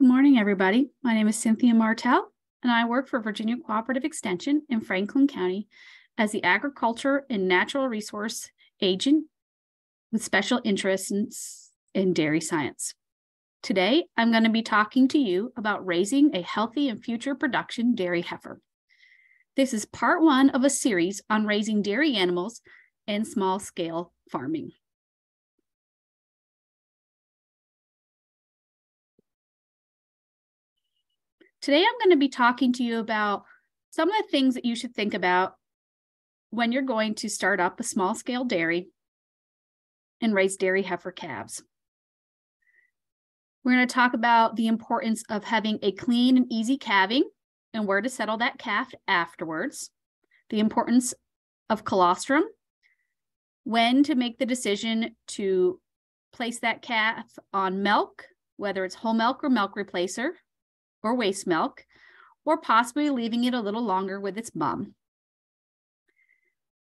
Good morning, everybody. My name is Cynthia Martel, and I work for Virginia Cooperative Extension in Franklin County as the Agriculture and Natural Resource Agent with special interests in dairy science. Today, I'm going to be talking to you about raising a healthy and future production dairy heifer. This is part one of a series on raising dairy animals and small-scale farming. Today, I'm going to be talking to you about some of the things that you should think about when you're going to start up a small-scale dairy and raise dairy heifer calves. We're going to talk about the importance of having a clean and easy calving and where to settle that calf afterwards, the importance of colostrum, when to make the decision to place that calf on milk, whether it's whole milk or milk replacer, or waste milk, or possibly leaving it a little longer with its mom.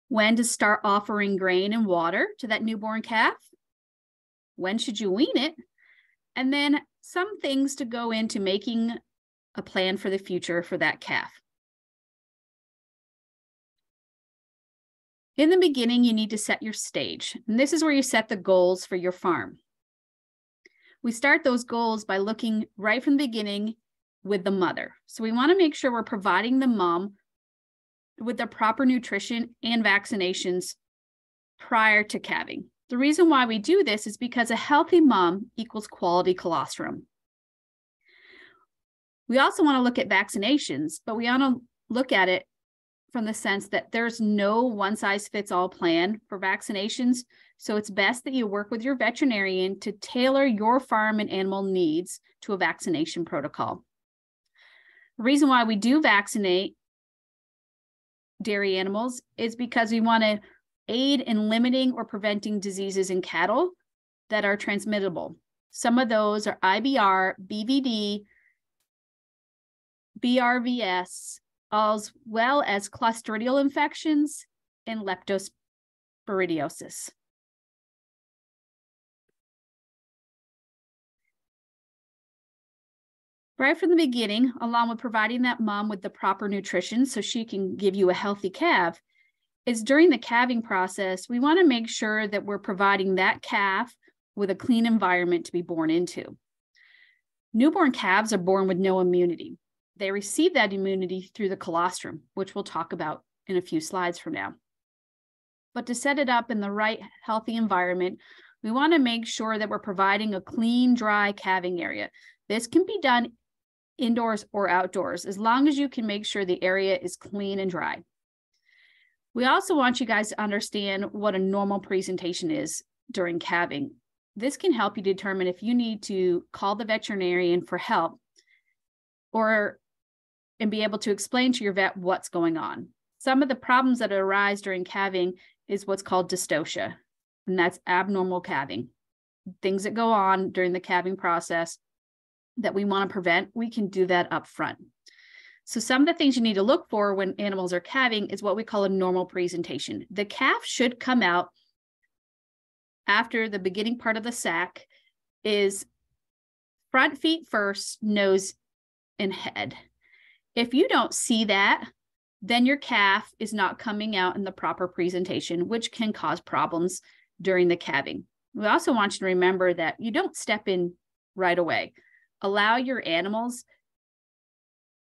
When to start offering grain and water to that newborn calf. When should you wean it? And then some things to go into making a plan for the future for that calf. In the beginning, you need to set your stage. And this is where you set the goals for your farm. We start those goals by looking right from the beginning with the mother. So we want to make sure we're providing the mom with the proper nutrition and vaccinations prior to calving. The reason why we do this is because a healthy mom equals quality colostrum. We also want to look at vaccinations, but we want to look at it from the sense that there's no one-size-fits-all plan for vaccinations. So it's best that you work with your veterinarian to tailor your farm and animal needs to a vaccination protocol. The reason why we do vaccinate dairy animals is because we want to aid in limiting or preventing diseases in cattle that are transmittable. Some of those are IBR, BVD, BRVS, as well as clostridial infections and leptospirosis. Right from the beginning, along with providing that mom with the proper nutrition so she can give you a healthy calf, is during the calving process, we want to make sure that we're providing that calf with a clean environment to be born into. Newborn calves are born with no immunity. They receive that immunity through the colostrum, which we'll talk about in a few slides from now. But to set it up in the right healthy environment, we want to make sure that we're providing a clean, dry calving area. This can be done indoors or outdoors, as long as you can make sure the area is clean and dry. We also want you guys to understand what a normal presentation is during calving. This can help you determine if you need to call the veterinarian for help and be able to explain to your vet what's going on. Some of the problems that arise during calving is what's called dystocia, and that's abnormal calving. Things that go on during the calving process that we want to prevent, we can do that up front. So some of the things you need to look for when animals are calving is what we call a normal presentation. The calf should come out after the beginning part of the sack is front feet first, nose and head. If you don't see that, then your calf is not coming out in the proper presentation, which can cause problems during the calving. We also want you to remember that you don't step in right away. Allow your animals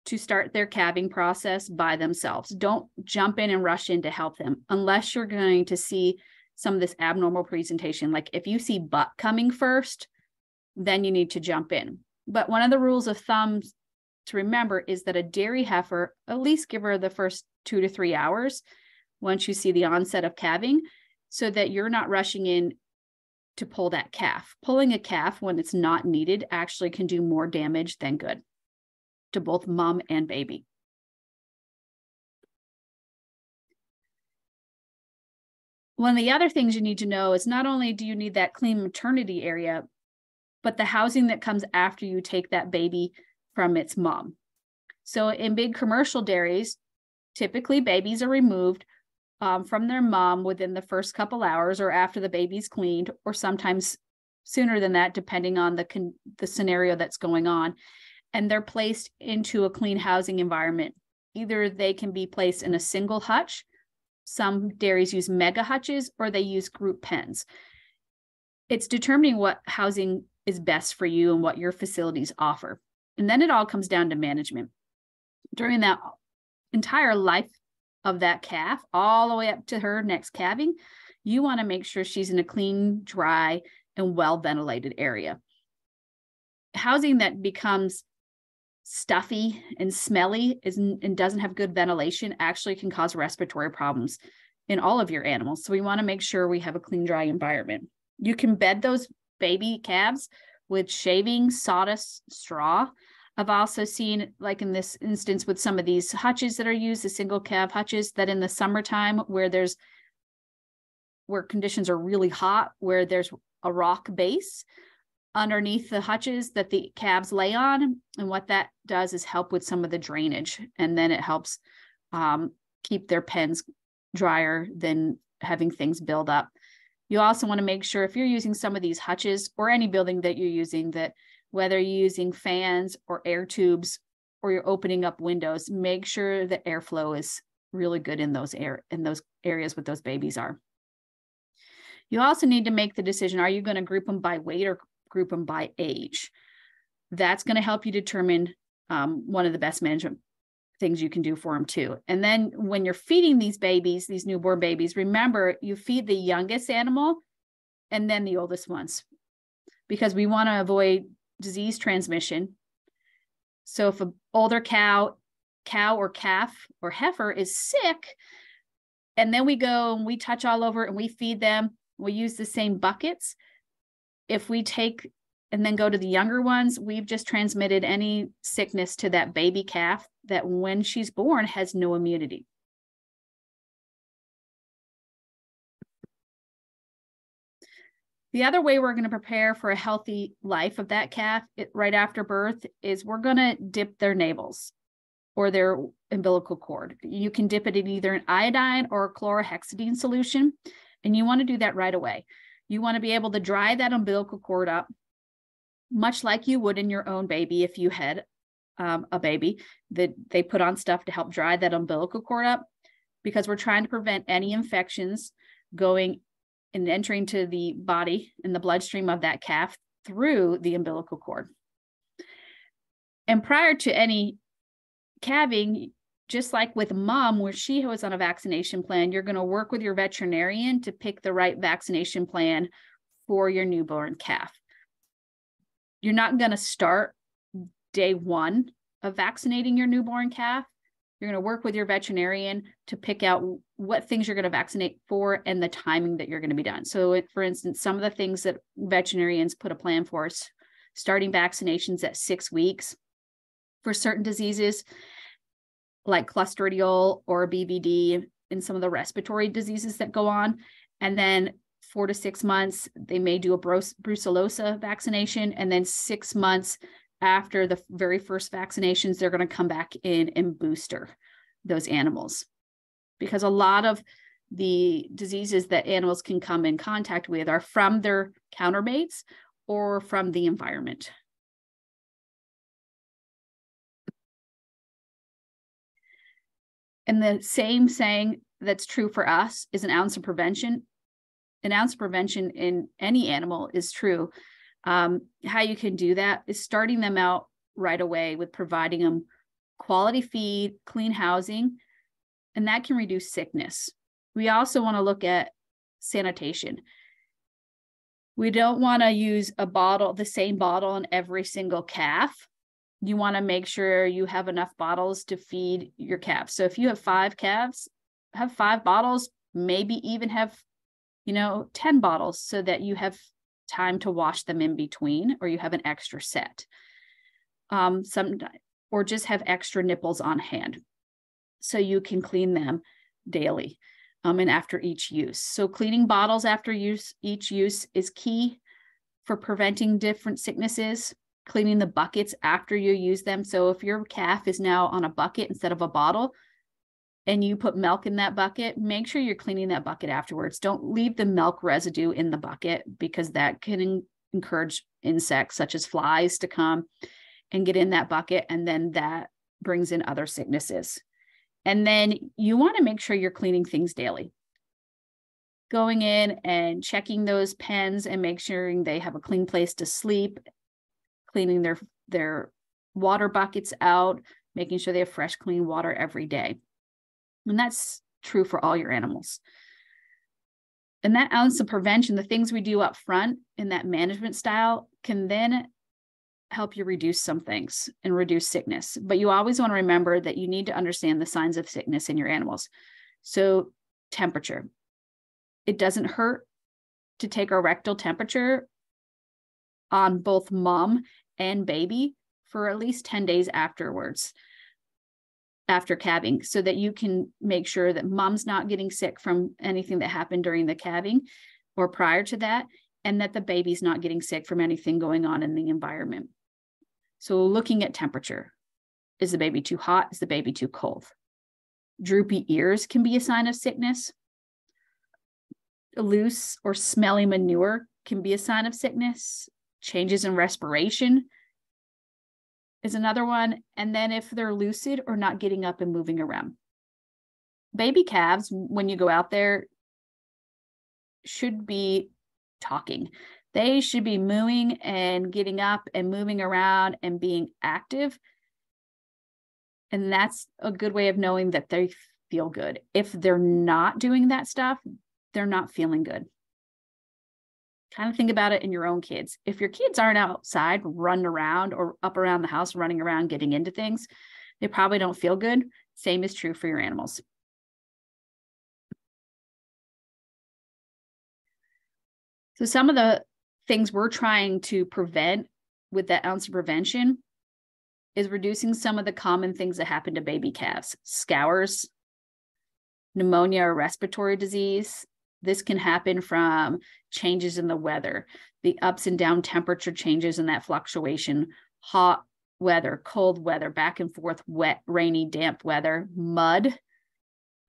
to start their calving process by themselves. Don't jump in and rush in to help them unless you're going to see some of this abnormal presentation. Like if you see butt coming first, then you need to jump in. But one of the rules of thumb to remember is that a dairy heifer, at least give her the first 2 to 3 hours once you see the onset of calving, so that you're not rushing in to pull that calf. Pulling a calf when it's not needed actually can do more damage than good to both mom and baby. One of the other things you need to know is not only do you need that clean maternity area, but the housing that comes after you take that baby from its mom. So in big commercial dairies, typically babies are removed from their mom within the first couple hours or after the baby's cleaned, or sometimes sooner than that, depending on the scenario that's going on. And they're placed into a clean housing environment. Either they can be placed in a single hutch. Some dairies use mega hutches, or they use group pens. It's determining what housing is best for you and what your facilities offer. And then it all comes down to management. During that entire life of that calf, all the way up to her next calving, you want to make sure she's in a clean, dry, and well-ventilated area. Housing that becomes stuffy and smelly and doesn't have good ventilation actually can cause respiratory problems in all of your animals. So we want to make sure we have a clean, dry environment. You can bed those baby calves with shaving, sawdust, straw. I've also seen, like in this instance with some of these hutches that are used, the single calf hutches, that in the summertime where conditions are really hot, where there's a rock base underneath the hutches that the calves lay on. And what that does is help with some of the drainage. And then it helps keep their pens drier than having things build up. You also want to make sure, if you're using some of these hutches or any building that you're using, that whether you're using fans or air tubes or you're opening up windows, make sure the airflow is really good in those areas where those babies are. You also need to make the decision, are you going to group them by weight or group them by age? That's going to help you determine one of the best management things you can do for them too. And then when you're feeding these babies, these newborn babies, remember, you feed the youngest animal and then the oldest ones, because we want to avoid disease transmission. So if an older cow or calf or heifer is sick, and then we go and we touch all over and we feed them, we use the same buckets. If we take and then go to the younger ones, we've just transmitted any sickness to that baby calf that when she's born has no immunity. The other way we're going to prepare for a healthy life of that calf right after birth is we're going to dip their navels or their umbilical cord. You can dip it in either an iodine or a chlorhexidine solution, and you want to do that right away. You want to be able to dry that umbilical cord up, much like you would in your own baby if you had a baby, that they put on stuff to help dry that umbilical cord up, because we're trying to prevent any infections going and entering to the body and the bloodstream of that calf through the umbilical cord. And prior to any calving, just like with mom, where she was on a vaccination plan, you're going to work with your veterinarian to pick the right vaccination plan for your newborn calf. You're not going to start day one of vaccinating your newborn calf. You're going to work with your veterinarian to pick out what things you're going to vaccinate for and the timing that you're going to be done. So for instance, some of the things that veterinarians put a plan for is starting vaccinations at 6 weeks for certain diseases like Clostridial or BVD and some of the respiratory diseases that go on. And then 4 to 6 months, they may do a brucellosa vaccination. And then 6 months after the very first vaccinations, they're going to come back in and booster those animals. Because a lot of the diseases that animals can come in contact with are from their countermates or from the environment. And the same saying that's true for us is an ounce of prevention. An ounce of prevention in any animal is true. How you can do that is starting them out right away with providing them quality feed, clean housing, and that can reduce sickness. We also want to look at sanitation. We don't want to use the same bottle in every single calf. You want to make sure you have enough bottles to feed your calves. So if you have 5 calves, have 5 bottles, maybe even have 10 bottles so that you have time to wash them in between, or you have an extra set. Or just have extra nipples on hand so you can clean them daily and after each use. So cleaning bottles after each use is key for preventing different sicknesses. Cleaning the buckets after you use them. So if your calf is now on a bucket instead of a bottle, and you put milk in that bucket, make sure you're cleaning that bucket afterwards. Don't leave the milk residue in the bucket, because that can encourage insects such as flies to come and get in that bucket. And then that brings in other sicknesses. And then you want to make sure you're cleaning things daily. Going in and checking those pens and make sure they have a clean place to sleep, cleaning their water buckets out, making sure they have fresh, clean water every day. And that's true for all your animals. And that ounce of prevention, the things we do up front in that management style, can then help you reduce some things and reduce sickness. But you always want to remember that you need to understand the signs of sickness in your animals. So temperature. It doesn't hurt to take a rectal temperature on both mom and baby for at least 10 days afterwards, after calving, so that you can make sure that mom's not getting sick from anything that happened during the calving or prior to that, and that the baby's not getting sick from anything going on in the environment. So looking at temperature, is the baby too hot? Is the baby too cold? Droopy ears can be a sign of sickness. Loose or smelly manure can be a sign of sickness. Changes in respiration is another one. And then if they're lucid or not getting up and moving around. Baby calves, when you go out there, should be talking. They should be mooing and getting up and moving around and being active. And that's a good way of knowing that they feel good. If they're not doing that stuff, they're not feeling good. Kind of think about it in your own kids. If your kids aren't outside running around or up around the house, running around, getting into things, they probably don't feel good. Same is true for your animals. So some of the things we're trying to prevent with that ounce of prevention is reducing some of the common things that happen to baby calves: scours, pneumonia or respiratory disease. This can happen from changes in the weather, the ups and down temperature changes and that fluctuation, hot weather, cold weather, back and forth, wet, rainy, damp weather. Mud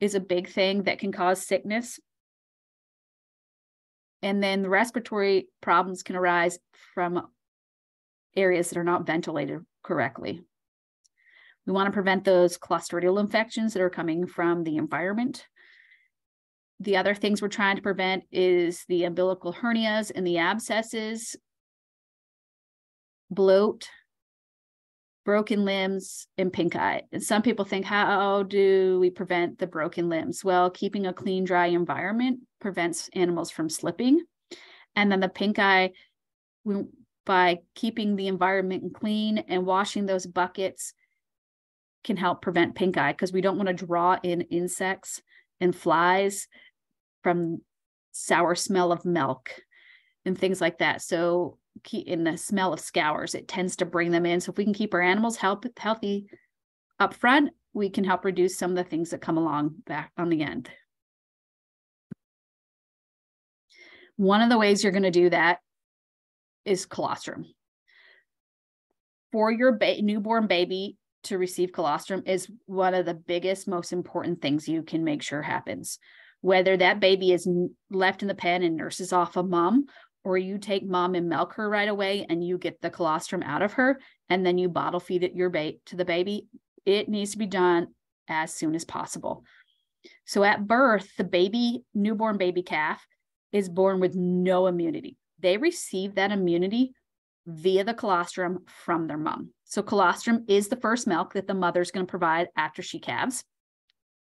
is a big thing that can cause sickness. And then the respiratory problems can arise from areas that are not ventilated correctly. We want to prevent those clostridial infections that are coming from the environment. The other things we're trying to prevent is the umbilical hernias and the abscesses, bloat, broken limbs, and pink eye. And some people think, how do we prevent the broken limbs? Well, keeping a clean, dry environment prevents animals from slipping. And then the pink eye, by keeping the environment clean and washing those buckets, can help prevent pink eye, because we don't want to draw in insects and flies from sour smell of milk and things like that. So in the smell of scours, it tends to bring them in. So if we can keep our animals healthy up front, we can help reduce some of the things that come along back on the end. One of the ways you're going to do that is colostrum. For your newborn baby to receive colostrum is one of the biggest, most important things you can make sure happens. Whether that baby is left in the pen and nurses off of mom, or you take mom and milk her right away and you get the colostrum out of her, and then you bottle feed it to the baby, it needs to be done as soon as possible. So at birth, the newborn baby calf is born with no immunity. They receive that immunity via the colostrum from their mom. So colostrum is the first milk that the mother's going to provide after she calves.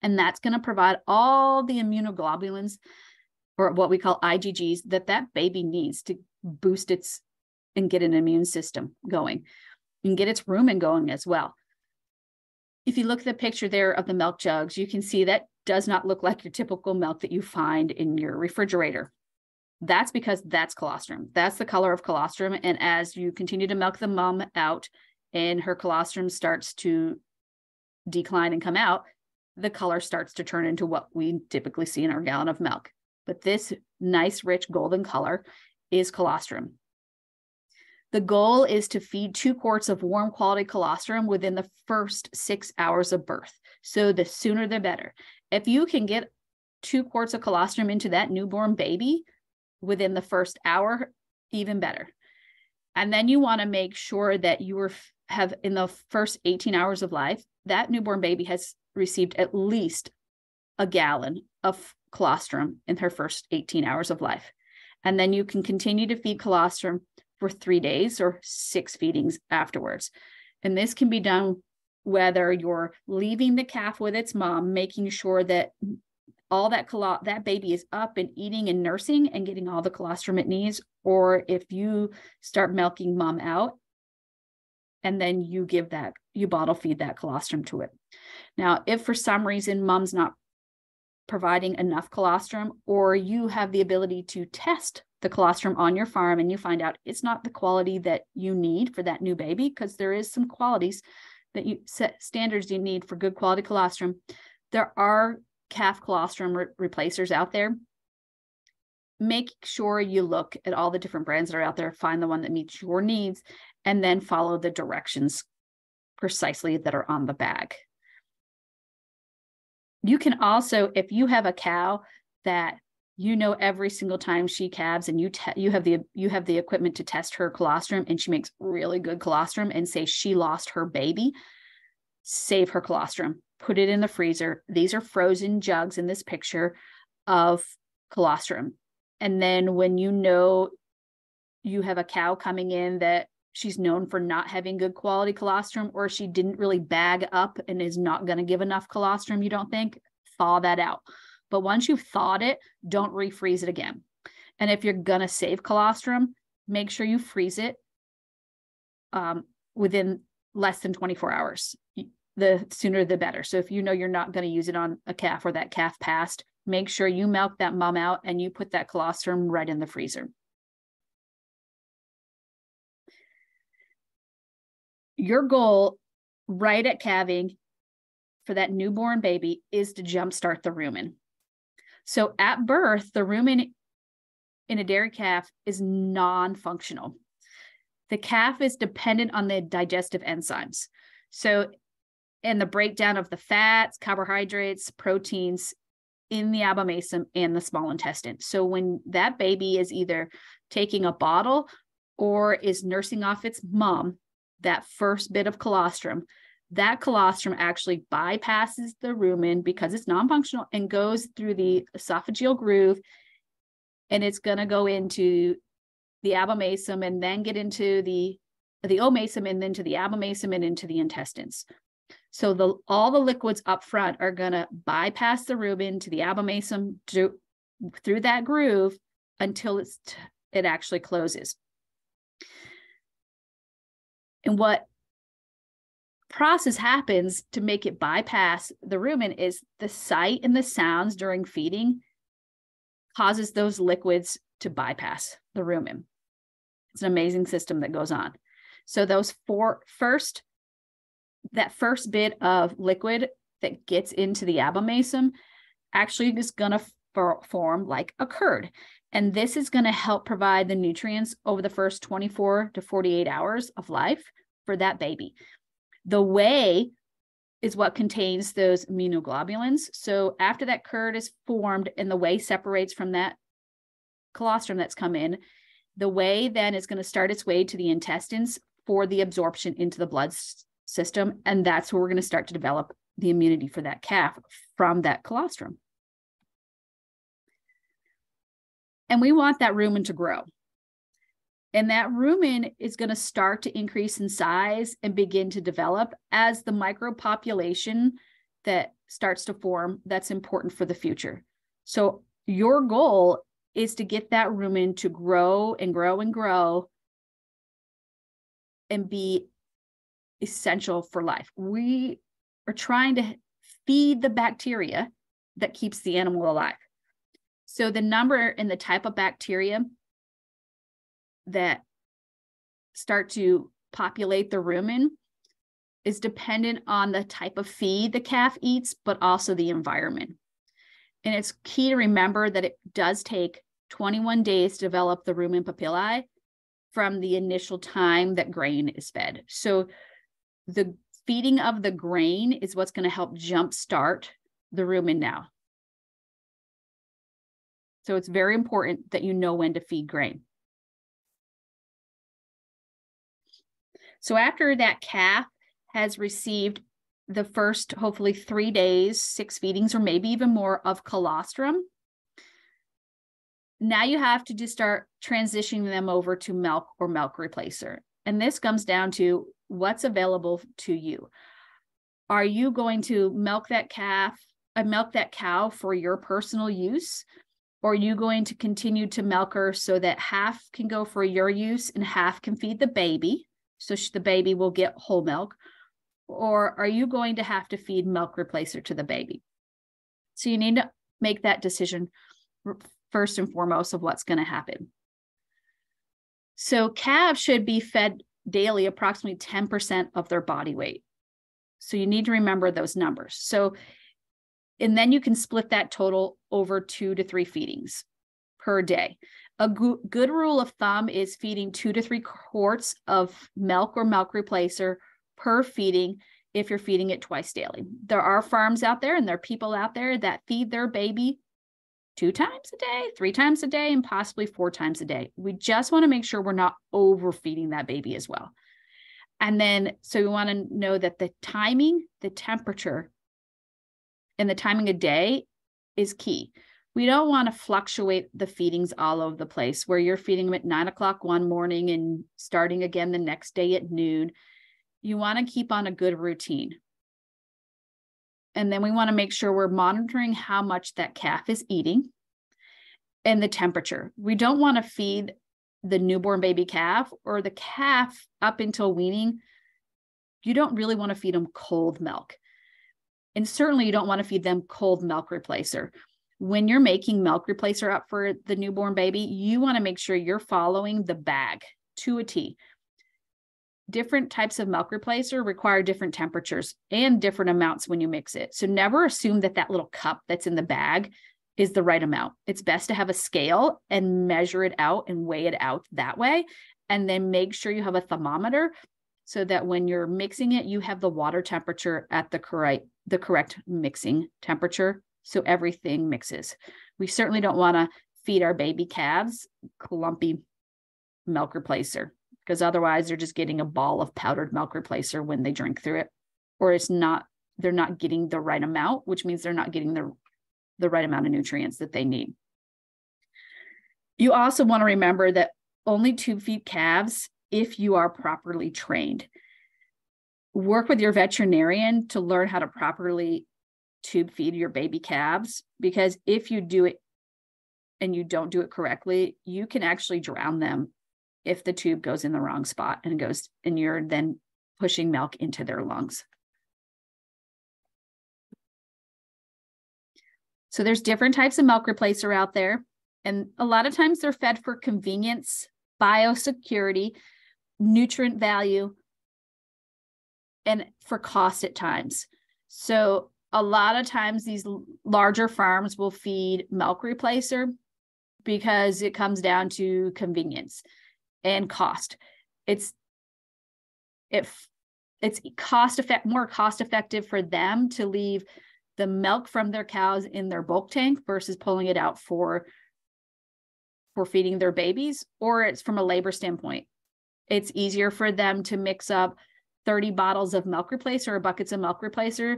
And that's going to provide all the immunoglobulins, or what we call IgGs, that baby needs to boost and get an immune system going and get its rumen going as well. If you look at the picture there of the milk jugs, you can see that does not look like your typical milk that you find in your refrigerator. That's because that's colostrum. That's the color of colostrum. And as you continue to milk the mom out and her colostrum starts to decline and come out, the color starts to turn into what we typically see in our gallon of milk. But this nice, rich golden color is colostrum. The goal is to feed 2 quarts of warm quality colostrum within the first 6 hours of birth. So the sooner the better. If you can get 2 quarts of colostrum into that newborn baby within the first hour, even better. And then you want to make sure that you have in the first 18 hours of life, that newborn baby has received at least a gallon of colostrum in her first 18 hours of life. And then you can continue to feed colostrum for 3 days or 6 feedings afterwards. And this can be done whether you're leaving the calf with its mom, making sure that all that baby is up and eating and nursing and getting all the colostrum it needs, or if you start milking mom out and then you bottle feed that colostrum to it. Now, if for some reason mom's not providing enough colostrum, or you have the ability to test the colostrum on your farm and you find out it's not the quality that you need for that new baby, because there is some qualities that you set standards you need for good quality colostrum. There are calf colostrum replacers out there. Make sure you look at all the different brands that are out there, find the one that meets your needs, and then follow the directions precisely that are on the bag. You can also, if you have a cow that you know every single time she calves and you have the equipment to test her colostrum and she makes really good colostrum, and say she lost her baby, save her colostrum, put it in the freezer. These are frozen jugs in this picture of colostrum. And then when you know you have a cow coming in that she's known for not having good quality colostrum, or she didn't really bag up and is not going to give enough colostrum, you don't think, thaw that out. But once you've thawed it, don't refreeze it again. And if you're going to save colostrum, make sure you freeze it within less than 24 hours. The sooner the better. So if you know you're not going to use it on a calf or that calf passed, make sure you milk that mom out and you put that colostrum right in the freezer. Your goal right at calving for that newborn baby is to jumpstart the rumen. So at birth, the rumen in a dairy calf is non-functional. The calf is dependent on the digestive enzymes. So, and the breakdown of the fats, carbohydrates, proteins in the abomasum and the small intestine. So when that baby is either taking a bottle or is nursing off its mom, that first bit of colostrum, that colostrum actually bypasses the rumen because it's non-functional and goes through the esophageal groove, and it's going to go into the abomasum and then get into the omasum and then to the abomasum and into the intestines. So all the liquids up front are going to bypass the rumen to the abomasum through that groove until it actually closes. And what process happens to make it bypass the rumen is the sight and the sounds during feeding causes those liquids to bypass the rumen. It's an amazing system that goes on. So that first bit of liquid that gets into the abomasum actually is going to form like a curd. And this is going to help provide the nutrients over the first 24 to 48 hours of life for that baby. The whey is what contains those immunoglobulins. So after that curd is formed and the whey separates from that colostrum that's come in, the whey then is going to start its way to the intestines for the absorption into the blood system. And that's where we're going to start to develop the immunity for that calf from that colostrum. And we want that rumen to grow. And that rumen is going to start to increase in size and begin to develop as the micropopulation that starts to form that's important for the future. So your goal is to get that rumen to grow and grow and grow and be essential for life. We are trying to feed the bacteria that keeps the animal alive. So the number and the type of bacteria that start to populate the rumen is dependent on the type of feed the calf eats, but also the environment. And it's key to remember that it does take 21 days to develop the rumen papillae from the initial time that grain is fed. So the feeding of the grain is what's going to help jumpstart the rumen now. So it's very important that you know when to feed grain. So after that calf has received the first, hopefully 3 days, 6 feedings, or maybe even more of colostrum, now you have to just start transitioning them over to milk or milk replacer. And this comes down to what's available to you. Are you going to milk that cow for your personal use? Or are you going to continue to milk her so that half can go for your use and half can feed the baby, so the baby will get whole milk? Or are you going to have to feed milk replacer to the baby? So you need to make that decision first and foremost of what's going to happen. So calves should be fed daily approximately 10% of their body weight. So you need to remember those numbers. So, and then you can split that total over 2 to 3 feedings per day. A good rule of thumb is feeding 2 to 3 quarts of milk or milk replacer per feeding if you're feeding it twice daily. There are farms out there and there are people out there that feed their baby 2 times a day, 3 times a day, and possibly 4 times a day. We just want to make sure we're not overfeeding that baby as well. And then, so we want to know that the timing, the temperature, and the timing of day is key. We don't want to fluctuate the feedings all over the place where you're feeding them at 9 o'clock one morning and starting again the next day at noon. You want to keep on a good routine. And then we want to make sure we're monitoring how much that calf is eating and the temperature. We don't want to feed the newborn baby calf or the calf up until weaning. You don't really want to feed them cold milk. And certainly you don't want to feed them cold milk replacer. When you're making milk replacer up for the newborn baby, you want to make sure you're following the bag to a T. Different types of milk replacer require different temperatures and different amounts when you mix it. So never assume that that little cup that's in the bag is the right amount. It's best to have a scale and measure it out and weigh it out that way. And then make sure you have a thermometer so that when you're mixing it, you have the water temperature at the correct mixing temperature. So everything mixes. We certainly don't want to feed our baby calves clumpy milk replacer, because otherwise they're just getting a ball of powdered milk replacer when they drink through it, or they're not getting the right amount, which means they're not getting the right amount of nutrients that they need. You also want to remember that only tube feed calves if you are properly trained. Work with your veterinarian to learn how to properly tube feed your baby calves, because if you do it and you don't do it correctly, you can actually drown them if the tube goes in the wrong spot and you're then pushing milk into their lungs. So there's different types of milk replacer out there. And a lot of times they're fed for convenience, biosecurity, nutrient value, and for cost at times. So a lot of times these larger farms will feed milk replacer because it comes down to convenience and cost. It's more cost effective for them to leave the milk from their cows in their bulk tank versus pulling it out for feeding their babies, or it's from a labor standpoint. It's easier for them to mix up 30 bottles of milk replacer or buckets of milk replacer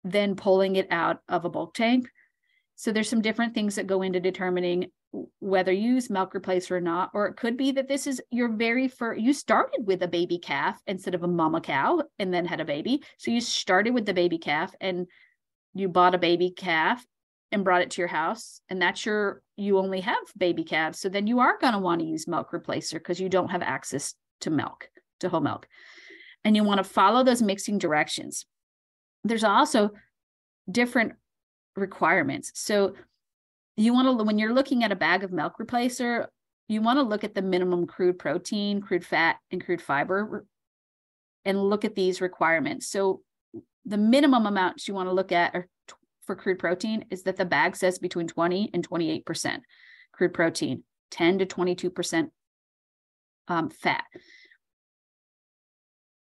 than pulling it out of a bulk tank. So there's some different things that go into determining whether you use milk replacer or not, or it could be that this is your very first, you started with a baby calf instead of a mama cow and then had a baby. So you started with the baby calf and you bought a baby calf and brought it to your house, and you only have baby calves. So then you are going to want to use milk replacer because you don't have access to milk, to whole milk. And you want to follow those mixing directions. There's also different requirements. So you want to, when you're looking at a bag of milk replacer, you want to look at the minimum crude protein, crude fat, and crude fiber, and look at these requirements. So the minimum amounts you want to look at for crude protein is that the bag says between 20 and 28% crude protein, 10 to 22% fat.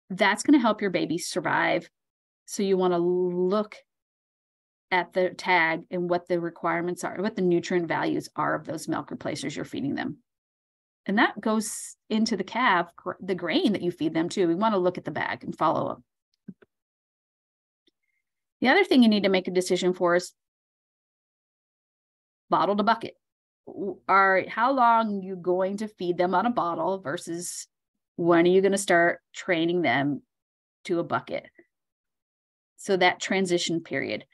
That's going to help your baby survive. So you want to look at the tag and what the requirements are, what the nutrient values are of those milk replacers you're feeding them. And that goes into the calf, the grain that you feed them too. We want to look at the bag and follow up. The other thing you need to make a decision for is bottle to bucket. How long are you going to feed them on a bottle versus when are you going to start training them to a bucket? So that transition period.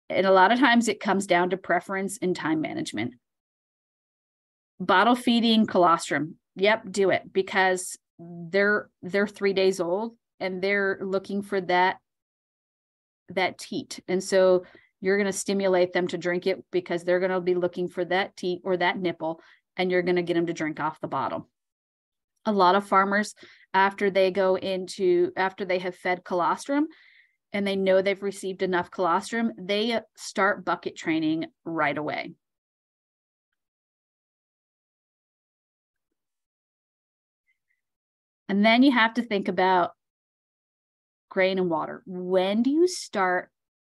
And a lot of times it comes down to preference and time management. Bottle feeding colostrum. Yep, do it, because they're 3 days old and they're looking for that teat. And so you're going to stimulate them to drink it because they're going to be looking for that teat or that nipple, and you're going to get them to drink off the bottle. A lot of farmers, after they have fed colostrum and they know they've received enough colostrum, they start bucket training right away. And then you have to think about grain and water. When do you start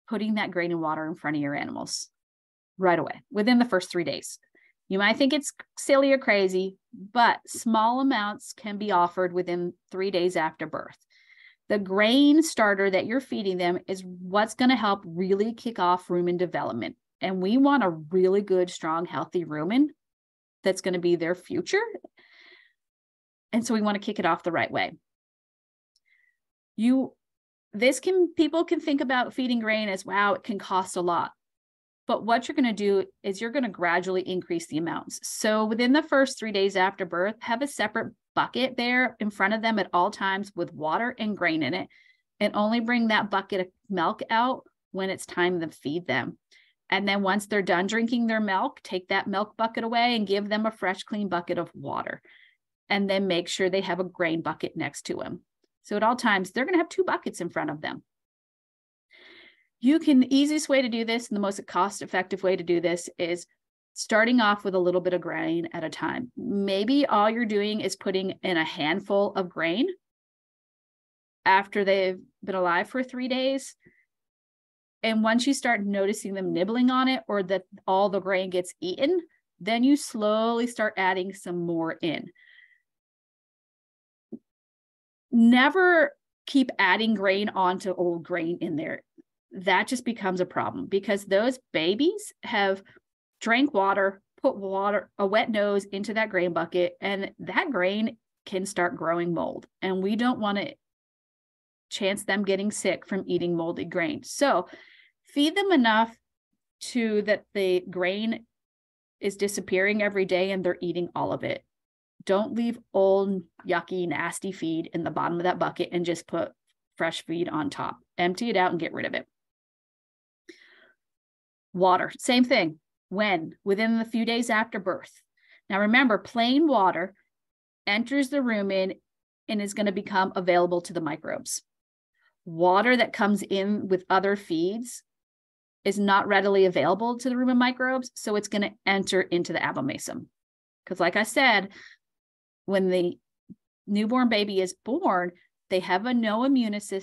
putting that grain and water in front of your animals? Right away, within the first 3 days. You might think it's silly or crazy, but small amounts can be offered within 3 days after birth. The grain starter that you're feeding them is what's going to help really kick off rumen development. And we want a really good, strong, healthy rumen that's going to be their future. And so we want to kick it off the right way. People can think about feeding grain as, wow, it can cost a lot. But what you're going to do is you're going to gradually increase the amounts. So within the first 3 days after birth, have a separate bucket there in front of them at all times with water and grain in it, and only bring that bucket of milk out when it's time to feed them. And then once they're done drinking their milk, take that milk bucket away and give them a fresh, clean bucket of water. And then make sure they have a grain bucket next to them. So at all times, they're going to have 2 buckets in front of them. The easiest way to do this and the most cost-effective way to do this is starting off with a little bit of grain at a time. Maybe all you're doing is putting in a handful of grain after they've been alive for 3 days. And once you start noticing them nibbling on it, or that all the grain gets eaten, then you slowly start adding some more in. Never keep adding grain onto old grain in there. That just becomes a problem because those babies have drank water, put a wet nose into that grain bucket, and that grain can start growing mold. And we don't want to chance them getting sick from eating moldy grain. So feed them enough that the grain is disappearing every day and they're eating all of it. Don't leave old, yucky, nasty feed in the bottom of that bucket and just put fresh feed on top. Empty it out and get rid of it. Water, same thing. Within the few days after birth. Now remember, plain water enters the rumen and is going to become available to the microbes. Water that comes in with other feeds is not readily available to the rumen microbes, so it's going to enter into the abomasum. Because like I said, when the newborn baby is born, they have no immunity,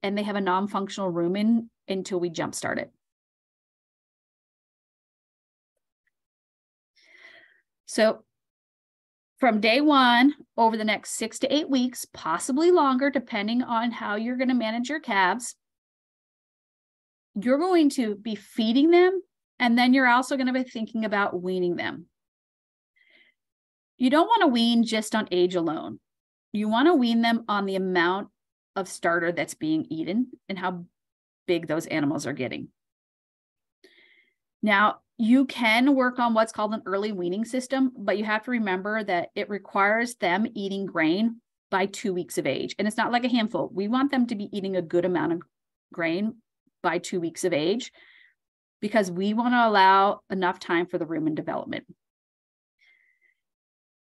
and they have a non-functional rumen until we jumpstart it. So from day one, over the next 6 to 8 weeks, possibly longer, depending on how you're going to manage your calves, you're going to be feeding them, and then you're also going to be thinking about weaning them. You don't want to wean just on age alone. You want to wean them on the amount of starter that's being eaten and how big those animals are getting. Now, you can work on what's called an early weaning system, but you have to remember that it requires them eating grain by 2 weeks of age. And it's not like a handful. We want them to be eating a good amount of grain by 2 weeks of age because we want to allow enough time for the rumen development.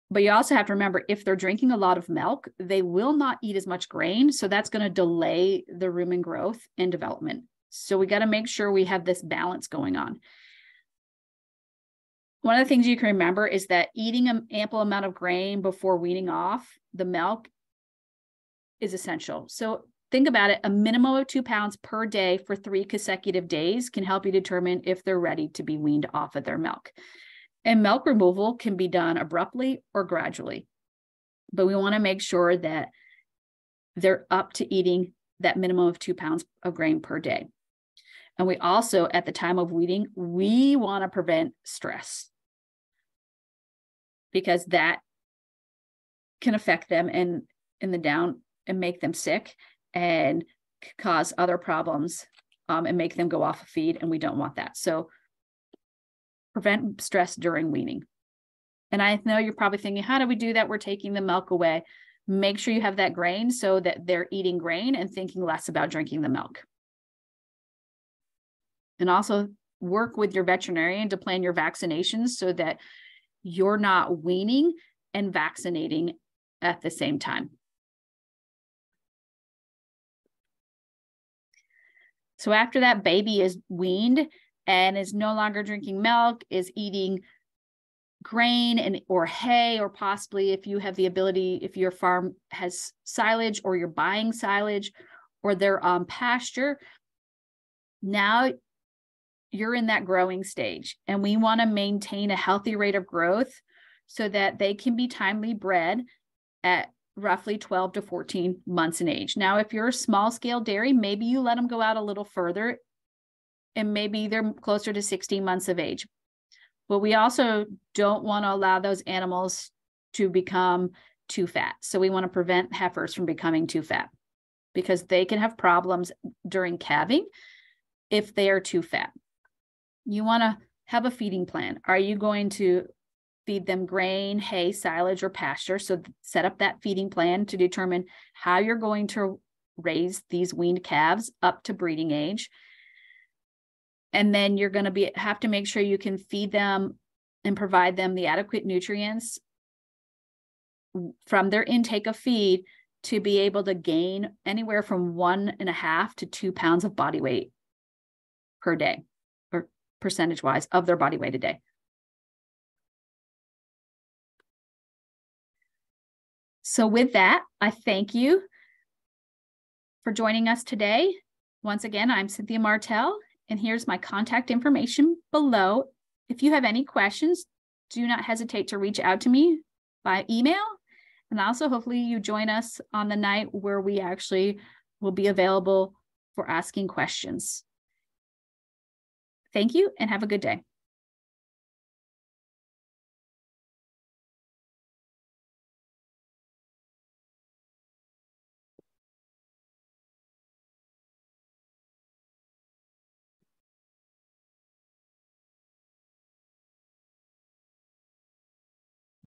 But you also have to remember, if they're drinking a lot of milk, they will not eat as much grain. So that's going to delay the rumen growth and development. So we got to make sure we have this balance going on. One of the things you can remember is that eating an ample amount of grain before weaning off the milk is essential. So think about it, a minimum of 2 pounds per day for 3 consecutive days can help you determine if they're ready to be weaned off of their milk. And milk removal can be done abruptly or gradually, but we want to make sure that they're up to eating that minimum of 2 pounds of grain per day. And we also, at the time of weaning, we want to prevent stress, because that can affect them in the down and make them sick and cause other problems and make them go off of feed. And we don't want that. So prevent stress during weaning. And I know you're probably thinking, how do we do that? We're taking the milk away. Make sure you have that grain so that they're eating grain and thinking less about drinking the milk. And also work with your veterinarian to plan your vaccinations so that you're not weaning and vaccinating at the same time. So after that baby is weaned and is no longer drinking milk, is eating grain and or hay, or possibly if you have the ability, if your farm has silage or you're buying silage or they're on pasture, now you're in that growing stage, and we want to maintain a healthy rate of growth so that they can be timely bred at roughly 12 to 14 months in age. Now, if you're a small scale dairy, maybe you let them go out a little further and maybe they're closer to 16 months of age. But we also don't want to allow those animals to become too fat. So we want to prevent heifers from becoming too fat, because they can have problems during calving if they are too fat. You want to have a feeding plan. Are you going to feed them grain, hay, silage, or pasture? So set up that feeding plan to determine how you're going to raise these weaned calves up to breeding age. And then you're going to have to make sure you can feed them and provide them the adequate nutrients from their intake of feed to be able to gain anywhere from 1.5 to 2 pounds of body weight per day, or percentage-wise of their body weight a day. So with that, I thank you for joining us today. Once again, I'm Cynthia Martel, and here's my contact information below. If you have any questions, do not hesitate to reach out to me by email. And also, hopefully you join us on the night where we actually will be available for asking questions. Thank you and have a good day.